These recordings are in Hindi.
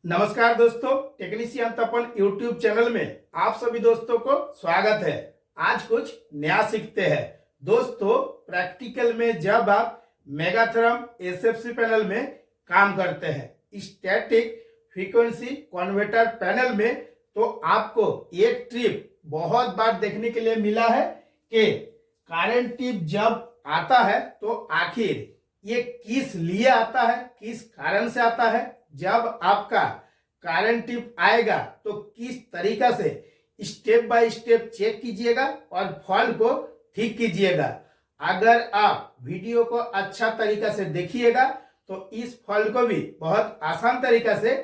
नमस्कार दोस्तों, टेक्नीशियन तपन यूट्यूब चैनल में आप सभी दोस्तों को स्वागत है। आज कुछ नया सीखते हैं दोस्तों। प्रैक्टिकल में जब आप मेगाथर्म एसएफसी पैनल में काम करते हैं स्टैटिक फ्रीक्वेंसी कन्वर्टर पैनल में, तो आपको एक ट्रिप बहुत बार देखने के लिए मिला है कि करंट टिप जब आता है तो आखिर ये किस लिए आता है, किस कारण से आता है। जब आपका करंट टिप आएगा तो किस तरीका से स्टेप बाय स्टेप चेक कीजिएगा और फॉल्ट को ठीक कीजिएगा। अगर आप वीडियो को अच्छा तरीका से देखिएगा तो इस फॉल्ट को भी बहुत आसान तरीका से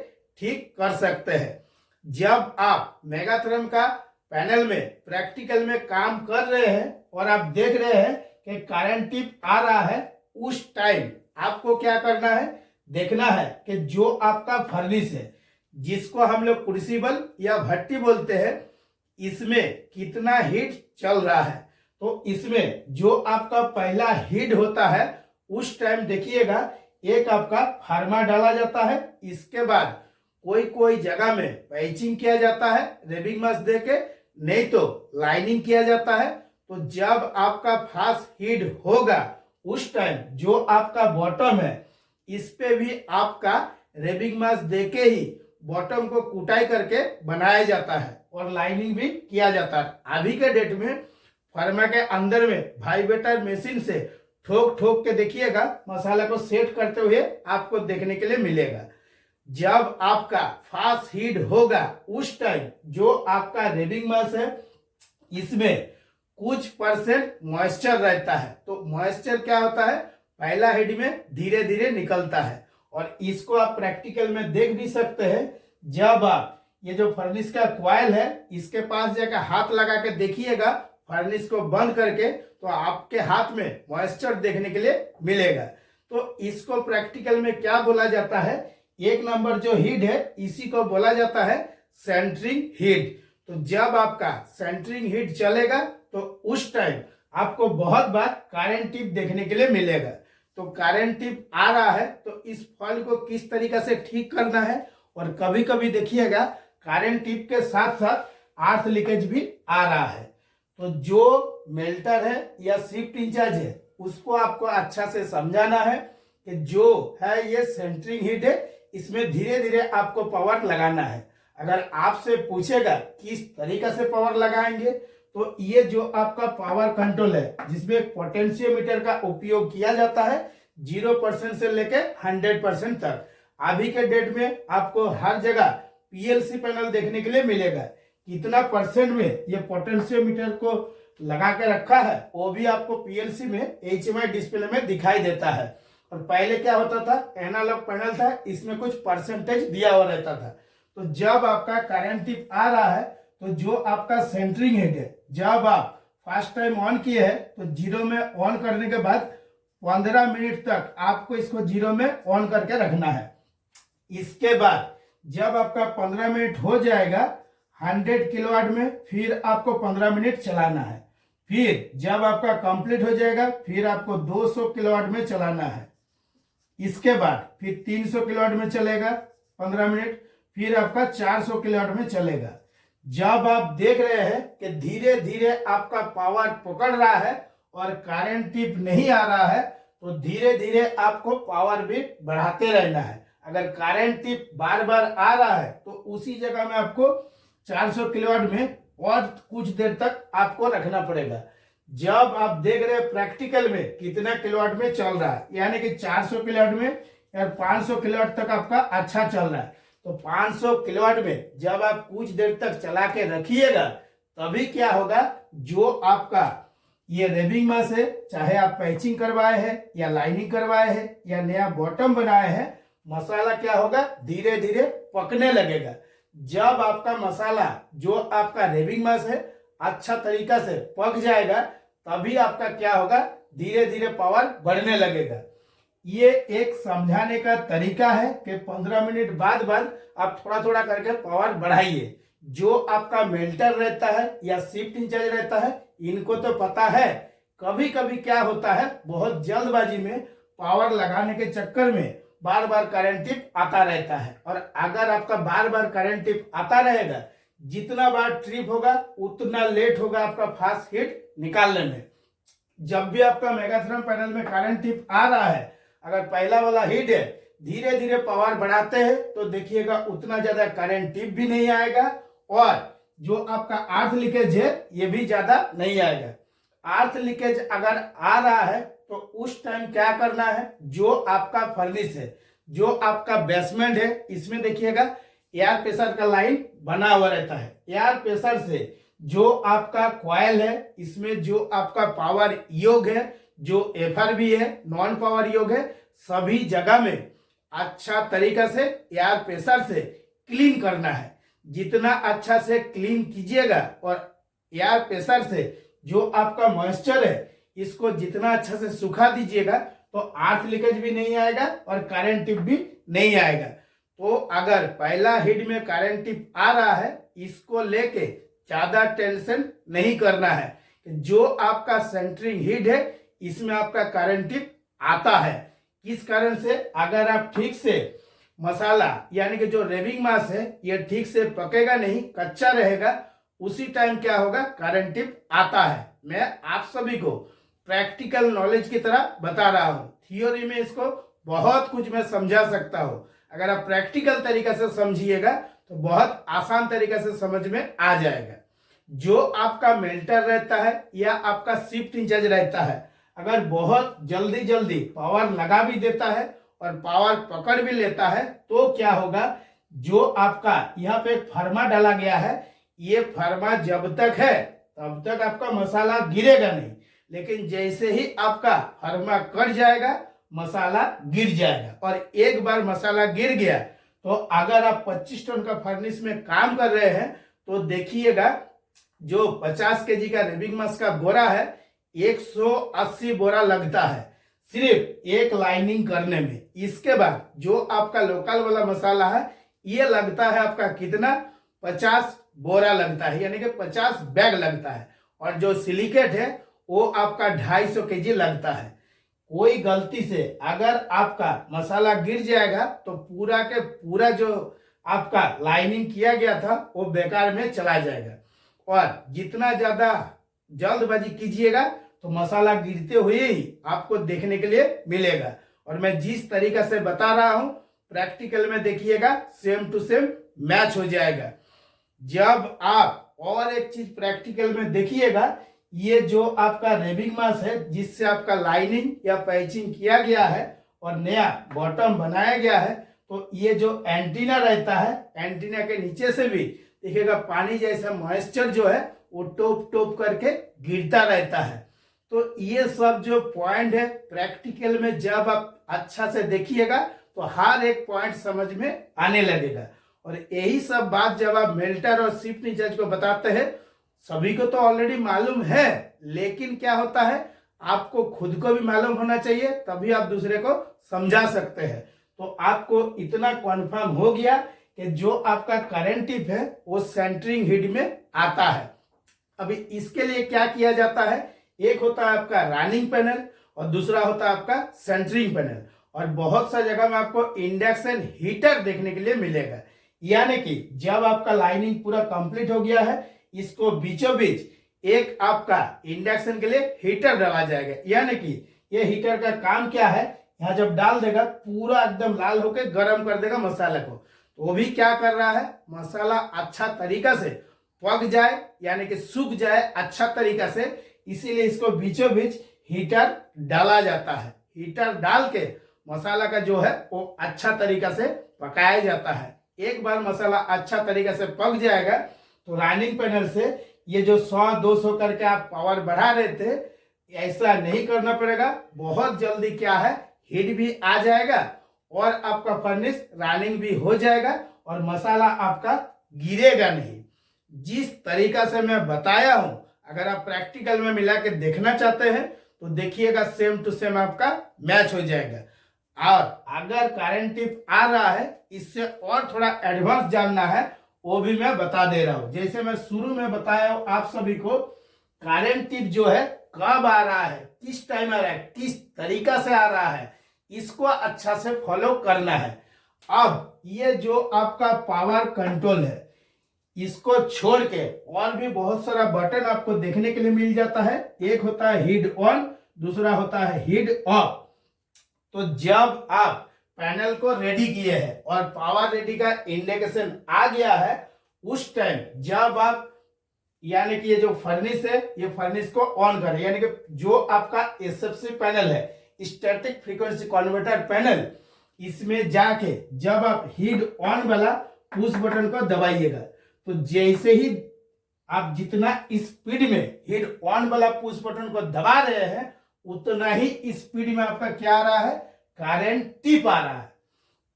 ठीक कर सकते हैं। जब आप मेगाथर्म का पैनल में प्रैक्टिकल में काम कर रहे हैं और आप देख रहे हैं कि करंट टिप आ रहा है, उस टाइम आपको क्या करना है, देखना है कि जो आपका फर्नेस है, जिसको हम लोग क्रूसिबल या भट्टी बोलते हैं, इसमें कितना हीट चल रहा है। तो इसमें जो आपका पहला हीट होता है उस टाइम देखिएगा एक आपका फार्मा डाला जाता है। इसके बाद कोई कोई जगह में पैचिंग किया जाता है रेबिंग मास दे के, नहीं तो लाइनिंग किया जाता है। तो जब आपका फास्ट हीट होगा उस टाइम जो आपका बॉटम है इस पे भी आपका रेबिंग मास देके ही बॉटम को कुटाई करके बनाया जाता है और लाइनिंग भी किया जाता है। अभी के डेट में फर्मा के अंदर में वाइब्रेटर मशीन से ठोक ठोक के देखिएगा मसाला को सेट करते हुए आपको देखने के लिए मिलेगा। जब आपका फास्ट हीट होगा उस टाइम जो आपका रेबिंग मास है इसमें कुछ परसेंट मॉइस्चर रहता है। तो मॉइस्चर क्या होता है, पहला हीट में धीरे धीरे निकलता है और इसको आप प्रैक्टिकल में देख भी सकते हैं। जब आप ये जो फर्नेस का कॉइल है इसके पास जाकर हाथ लगा के देखिएगा फर्नेस को बंद करके, तो आपके हाथ में मॉइस्चर देखने के लिए मिलेगा। तो इसको प्रैक्टिकल में क्या बोला जाता है, एक नंबर जो हीट है इसी को बोला जाता है सेंटरिंग हीट। तो जब आपका सेंटरिंग हीट चलेगा तो उस टाइम आपको बहुत बार करंट टिप देखने के लिए मिलेगा। तो करंट टिप आ रहा है तो इस फॉल्ट को किस तरीका से ठीक करना है। और कभी कभी देखिएगा करंट टिप के साथ साथ अर्थ लीकेज भी आ रहा है। तो जो मेल्टर है या शिफ्ट इंचार्ज है उसको आपको अच्छा से समझाना है कि जो है ये सेंटरिंग हीट है, इसमें धीरे धीरे आपको पावर लगाना है। अगर आपसे पूछेगा किस तरीका से पावर लगाएंगे, तो ये जो आपका पावर कंट्रोल है जिसमें एक पोटेंशियोमीटर का उपयोग किया जाता है 0% से लेकर 100% तक। अभी के डेट में आपको हर जगह पीएलसी पैनल देखने के लिए मिलेगा। कितना परसेंट में ये पोटेंशियोमीटर को लगा के रखा है वो भी आपको पीएलसी में एचएमआई डिस्प्ले में दिखाई देता है। और पहले क्या होता था, एनालॉग पैनल था, इसमें कुछ परसेंटेज दिया हुआ रहता था। तो जब आपका करंट टिप आ रहा है तो जो आपका सेंटरिंग हेड है, जब आप फर्स्ट टाइम ऑन किए हैं तो जीरो में ऑन करने के बाद 15 मिनट तक आपको इसको जीरो में ऑन करके रखना है। इसके बाद जब आपका 15 मिनट हो जाएगा 100 किलोवाट में, फिर आपको 15 मिनट चलाना है। फिर जब आपका कंप्लीट हो जाएगा फिर आपको 200 किलोवाट में चलाना है। इसके बाद फिर 300 किलोवाट में चलेगा 15 मिनट, फिर आपका 400 किलोवाट में चलेगा। जब आप देख रहे हैं कि धीरे धीरे आपका पावर पकड़ रहा है और करंट टिप नहीं आ रहा है, तो धीरे धीरे आपको पावर भी बढ़ाते रहना है। अगर करंट टिप बार बार आ रहा है तो उसी जगह में आपको 400 किलोवाट में और कुछ देर तक आपको रखना पड़ेगा। जब आप देख रहे हैं प्रैक्टिकल में कितना किलोवाट में चल रहा है, यानी कि 400 किलोवाट में या 500 किलोवाट तक आपका अच्छा चल रहा है, तो 500 किलोवाट में जब आप कुछ देर तक चला के रखिएगा तभी क्या होगा, जो आपका ये रेबिंग मास है, चाहे आप पैचिंग करवाए हैं या लाइनिंग करवाए हैं या नया बॉटम बनाए हैं, मसाला क्या होगा, धीरे धीरे पकने लगेगा। जब आपका मसाला जो आपका रेबिंग मास है अच्छा तरीका से पक जाएगा तभी आपका क्या होगा, धीरे धीरे पावर बढ़ने लगेगा। ये एक समझाने का तरीका है कि 15 मिनट बाद बाद आप थोड़ा थोड़ा करके पावर बढ़ाइए। जो आपका मेल्टर रहता है या शिफ्ट इंचार्ज रहता है इनको तो पता है। कभी कभी क्या होता है, बहुत जल्दबाजी में पावर लगाने के चक्कर में बार बार करंट टिप आता रहता है। और अगर आपका बार बार करंट टिप आता रहेगा, जितना बार ट्रिप होगा उतना लेट होगा आपका फास्ट हीट निकालने में। जब भी आपका मेगाथर्म पैनल में करंट टिप आ रहा है, अगर पहला वाला हीट है, धीरे धीरे पावर बढ़ाते हैं तो देखिएगा उतना ज्यादा करंट टिप भी नहीं आएगा और जो आपका अर्थ लीकेज है ये भी ज्यादा नहीं आएगा। अर्थ लीकेज अगर आ रहा है तो उस टाइम क्या करना है, जो आपका फर्नेस है, जो आपका बेसमेंट है, इसमें देखिएगा एयर प्रेशर का लाइन बना हुआ रहता है। एयर प्रेशर से जो आपका कॉइल है, इसमें जो आपका पावर योग है, जो एफआरबी है, नॉन पावर योग है, सभी जगह में अच्छा तरीका से एयर प्रेशर से क्लीन करना है। जितना अच्छा से क्लीन कीजिएगा और एयर प्रेशर से जो आपका मॉइस्चर है इसको जितना अच्छा से सुखा दीजिएगा तो अर्थ लीकेज भी नहीं आएगा और करंट टिप भी नहीं आएगा। तो अगर पहला हीट में करंट टिप आ रहा है, इसको लेके ज्यादा टेंशन नहीं करना है। जो आपका सेंटरिंग हीट है इसमें आपका करंट टिप आता है। किस कारण से, अगर आप ठीक से मसाला यानी कि जो रेबिंग मास है ये ठीक से पकेगा नहीं, कच्चा रहेगा, उसी टाइम क्या होगा, करंट टिप आता है। मैं आप सभी को प्रैक्टिकल नॉलेज की तरह बता रहा हूँ। थियोरी में इसको बहुत कुछ मैं समझा सकता हूँ, अगर आप प्रैक्टिकल तरीका से समझिएगा तो बहुत आसान तरीका से समझ में आ जाएगा। जो आपका मेल्टर रहता है या आपका शिफ्ट इंचार्ज रहता है, अगर बहुत जल्दी जल्दी पावर लगा भी देता है और पावर पकड़ भी लेता है तो क्या होगा, जो आपका यहाँ पे फर्मा डाला गया है, ये फर्मा जब तक है तब तक आपका मसाला गिरेगा नहीं, लेकिन जैसे ही आपका फर्मा कट जाएगा मसाला गिर जाएगा। और एक बार मसाला गिर गया तो अगर आप 25 टन का फर्नेस में काम कर रहे हैं तो देखिएगा जो 50 केजी का रेबिंग मास का बोरा है 180 बोरा लगता है सिर्फ एक लाइनिंग करने में। इसके बाद जो आपका लोकल वाला मसाला है ये लगता है आपका कितना, 50 बोरा लगता है, यानी कि 50 बैग लगता है। और जो सिलिकेट है वो आपका 250 केजी लगता है। कोई गलती से अगर आपका मसाला गिर जाएगा तो पूरा के पूरा जो आपका लाइनिंग किया गया था वो बेकार में चला जाएगा। और जितना ज्यादा जल्दबाजी कीजिएगा तो मसाला गिरते हुए ही आपको देखने के लिए मिलेगा। और मैं जिस तरीका से बता रहा हूं प्रैक्टिकल में देखिएगा सेम टू सेम मैच हो जाएगा। जब आप और एक चीज प्रैक्टिकल में देखिएगा, ये जो आपका रेबिंग मास है जिससे आपका लाइनिंग या पैचिंग किया गया है और नया बॉटम बनाया गया है, तो ये जो एंटीना रहता है, एंटीना के नीचे से भी देखिएगा पानी जैसा मॉइस्चर जो है वो टोप टोप करके गिरता रहता है। तो ये सब जो पॉइंट है प्रैक्टिकल में जब आप अच्छा से देखिएगा तो हर एक पॉइंट समझ में आने लगेगा। और यही सब बात जब आप मेल्टर और शिफ्ट इंचार्ज को बताते हैं, सभी को तो ऑलरेडी मालूम है, लेकिन क्या होता है आपको खुद को भी मालूम होना चाहिए, तभी आप दूसरे को समझा सकते हैं। तो आपको इतना कन्फर्म हो गया कि जो आपका करंट टिप है वो सेंटरिंग हीट में आता है। अभी इसके लिए क्या किया जाता है, एक होता है आपका रनिंग पैनल और दूसरा होता है आपका सेंटरिंग पैनल। और बहुत सा जगह में आपको इंडक्शन हीटर देखने के लिए मिलेगा, यानी कि जब आपका लाइनिंग पूरा कंप्लीट हो गया है इसको बीचों बीच एक आपका इंडक्शन के लिए हीटर डाला जाएगा। यानी कि ये हीटर का काम क्या है, यहाँ जब डाल देगा पूरा एकदम लाल होकर गर्म कर देगा मसाला को। तो वो भी क्या कर रहा है, मसाला अच्छा तरीका से पक जाए यानी कि सूख जाए अच्छा तरीका से, इसीलिए इसको बीचों बीच हीटर डाला जाता है। हीटर डाल के मसाला का जो है वो अच्छा तरीका से पकाया जाता है। एक बार मसाला अच्छा तरीका से पक जाएगा तो रनिंग पैनल से ये जो 100-200 करके आप पावर बढ़ा रहे थे, ऐसा नहीं करना पड़ेगा। बहुत जल्दी क्या है हीट भी आ जाएगा और आपका फर्नेस रनिंग भी हो जाएगा और मसाला आपका गिरेगा नहीं। जिस तरीका से मैं बताया हूं, अगर आप प्रैक्टिकल में मिला के देखना चाहते हैं तो देखिएगा सेम टू सेम आपका मैच हो जाएगा। और अगर करंट टिप आ रहा है, इससे और थोड़ा एडवांस जानना है वो भी मैं बता दे रहा हूं। जैसे मैं शुरू में बताया हूं आप सभी को, करंट टिप जो है कब आ रहा है, किस टाइम आ रहा है, किस तरीका से आ रहा है, इसको अच्छा से फॉलो करना है। अब ये जो आपका पावर कंट्रोल है, इसको छोड़ के और भी बहुत सारा बटन आपको देखने के लिए मिल जाता है। एक होता है हीट ऑन, दूसरा होता है हीट ऑफ। तो जब आप पैनल को रेडी किए हैं और पावर रेडी का इंडिकेशन आ गया है, उस टाइम जब आप यानी कि ये जो फर्नेस है, ये फर्नेस को ऑन करें, यानी कि जो आपका एसएफसी पैनल है, स्टैटिक फ्रीक्वेंसी कन्वर्टर पैनल, इसमें जाके जब आप हीट ऑन वाला पुश बटन को दबाइएगा, तो जैसे ही आप जितना स्पीड में हीट ऑन वाला पुश बटन को दबा रहे हैं, उतना ही स्पीड में आपका क्या आ रहा है, करंट टिप आ रहा है।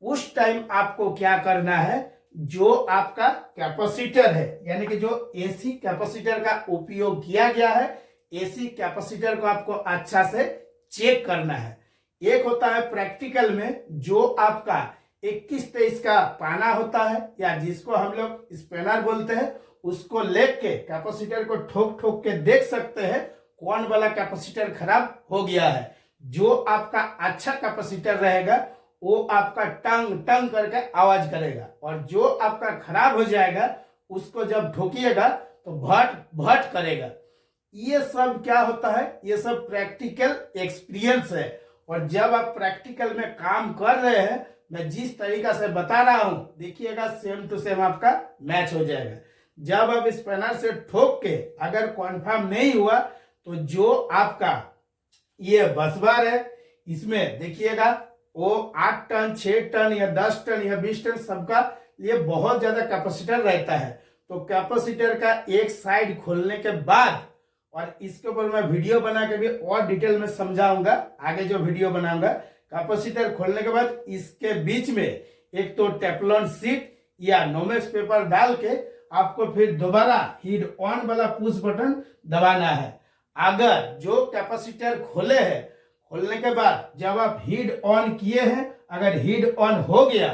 उस टाइम आपको क्या करना है, जो आपका कैपेसिटर है, यानी कि जो एसी कैपेसिटर का उपयोग किया गया है, एसी कैपेसिटर को आपको अच्छा से चेक करना है। एक होता है प्रैक्टिकल में जो आपका 21-23 का पाना होता है, या जिसको हम लोग स्पेनर बोलते हैं, उसको लेके कैपेसिटर को ठोक ठोक के देख सकते हैं कौन वाला कैपेसिटर खराब हो गया है। जो आपका अच्छा कैपेसिटर रहेगा वो आपका टंग टंग करके आवाज करेगा, और जो आपका खराब हो जाएगा उसको जब ठोकिएगा तो भट भट करेगा। ये सब क्या होता है, ये सब प्रैक्टिकल एक्सपीरियंस है। और जब आप प्रैक्टिकल में काम कर रहे हैं, मैं जिस तरीका से बता रहा हूं, देखिएगा सेम टू सेम आपका मैच हो जाएगा। जब आप स्पेनर से ठोक के अगर कॉन्फर्म नहीं हुआ, तो जो आपका ये बस बार है, इसमें देखिएगा वो 8 टन 6 टन या 10 टन या 20 टन सबका ये बहुत ज्यादा कैपेसिटर रहता है। तो कैपेसिटर का एक साइड खोलने के बाद, और इसके ऊपर मैं वीडियो बना के भी और डिटेल में समझाऊंगा, आगे जो वीडियो बनाऊंगा, कैपेसिटर खोलने के बाद इसके बीच में एक तो टेफ्लॉन शीट या नोमेक्स पेपर डाल के आपको फिर दोबारा हीट ऑन वाला पुश बटन दबाना है। अगर जो कैपेसिटर खोले हैं, खोलने के बाद जब आप हीट ऑन किए हैं, अगर हीट ऑन हो गया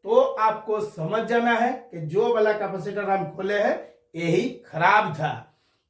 तो आपको समझ जाना है कि जो वाला कैपेसिटर हम खोले हैं यही खराब था।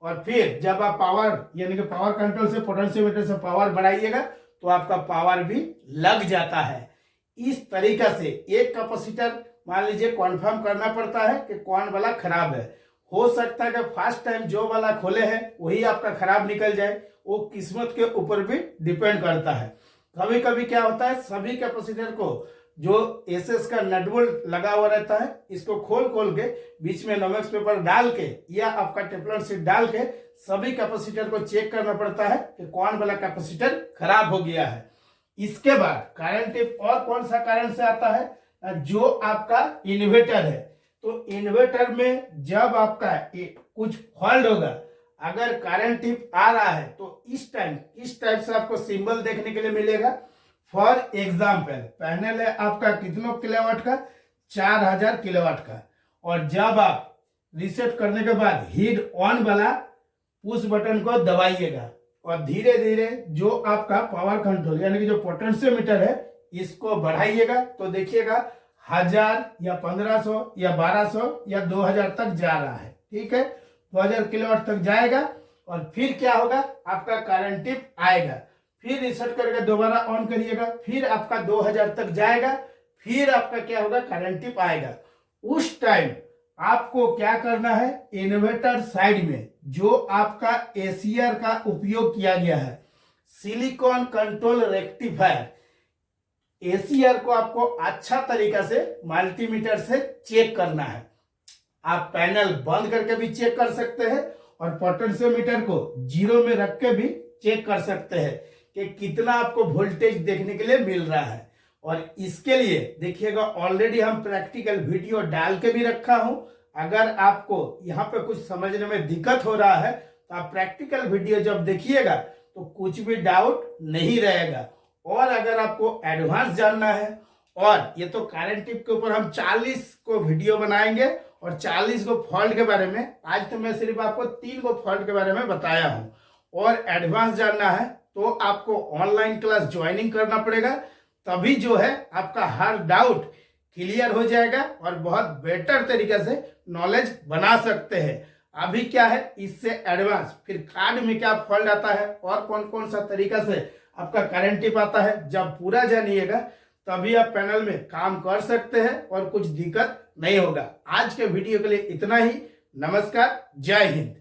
और फिर जब आप पावर यानी कि पावर कंट्रोल से पोटेंशियोमीटर से पावर बढ़ाइएगा तो आपका पावर भी लग जाता है। इस तरीका से एक कैपेसिटर मान लीजिए कॉन्फर्म करना पड़ता है कि कौन वाला खराब है। हो सकता है कि फर्स्ट टाइम जो वाला खोले हैं वही आपका खराब निकल जाए, वो किस्मत के ऊपर भी डिपेंड करता है। कभी कभी क्या होता है, सभी कैपेसिटर को जो एसएस का नट बोल्ट लगा हुआ रहता है, इसको खोल खोल के बीच में नोमेक्स पेपर डाल के या आपका टेफ्लॉन शीट डाल के सभी कैपेसिटर को चेक करना पड़ता है कि कौन वाला कैपेसिटर खराब हो गया है। इसके बाद करंट टिप और कौन सा कारण से आता है, जो आपका इन्वर्टर है। तो इन्वर्टर में जब आपका कुछ फॉल्ट होगा, अगर करंट टिप आ रहा है, तो इस टाइप से आपको सिंबल देखने के लिए मिलेगा। फॉर एग्जाम्पल पैनल है आपका कितनों किलोवाट का, 4000 किलोवाट का, और जब आप रीसेट करने के बाद हीट ऑन वाला पुश बटन को दबाइएगा और धीरे धीरे जो आपका पावर कंट्रोल यानी कि जो पोटेंशियोमीटर है इसको बढ़ाइएगा, तो देखिएगा 1000 या 1500 या 1200 या 2000 तक जा रहा है। ठीक है, 2000 किलोवाट तक जाएगा और फिर क्या होगा, आपका करंट टिप आएगा, फिर रीसेट करके दोबारा ऑन करिएगा, फिर आपका 2000 तक जाएगा, फिर आपका क्या होगा, करंट टिप आएगा। उस टाइम आपको क्या करना है, इन्वर्टर साइड में जो आपका एसीआर का उपयोग किया गया है, सिलिकॉन कंट्रोल रेक्टिफायर, एसीआर को आपको अच्छा तरीका से मल्टीमीटर से चेक करना है। आप पैनल बंद करके भी चेक कर सकते हैं और पोटेंशियोमीटर को 0 में रख के भी चेक कर सकते हैं कि कितना आपको वोल्टेज देखने के लिए मिल रहा है। और इसके लिए देखिएगा ऑलरेडी हम प्रैक्टिकल वीडियो डाल के भी रखा हूं। अगर आपको यहाँ पे कुछ समझने में दिक्कत हो रहा है तो आप प्रैक्टिकल वीडियो जब देखिएगा तो कुछ भी डाउट नहीं रहेगा। और अगर आपको एडवांस जानना है, और ये तो करंट टिप के ऊपर हम 40 को वीडियो बनाएंगे और 40 को फॉल्ट के बारे में, आज तो मैं सिर्फ आपको 3 को फॉल्ट के बारे में बताया हूं। और एडवांस जानना है तो आपको ऑनलाइन क्लास ज्वाइनिंग करना पड़ेगा, तभी जो है आपका हर डाउट क्लियर हो जाएगा और बहुत बेटर तरीके से नॉलेज बना सकते हैं। अभी क्या है, इससे एडवांस फिर कार्ड में क्या फॉल्ट आता है और कौन कौन सा तरीका से आपका करंट टिप आता है। जब पूरा जानिएगा तभी आप पैनल में काम कर सकते हैं और कुछ दिक्कत नहीं होगा। आज के वीडियो के लिए इतना ही। नमस्कार, जय हिंद।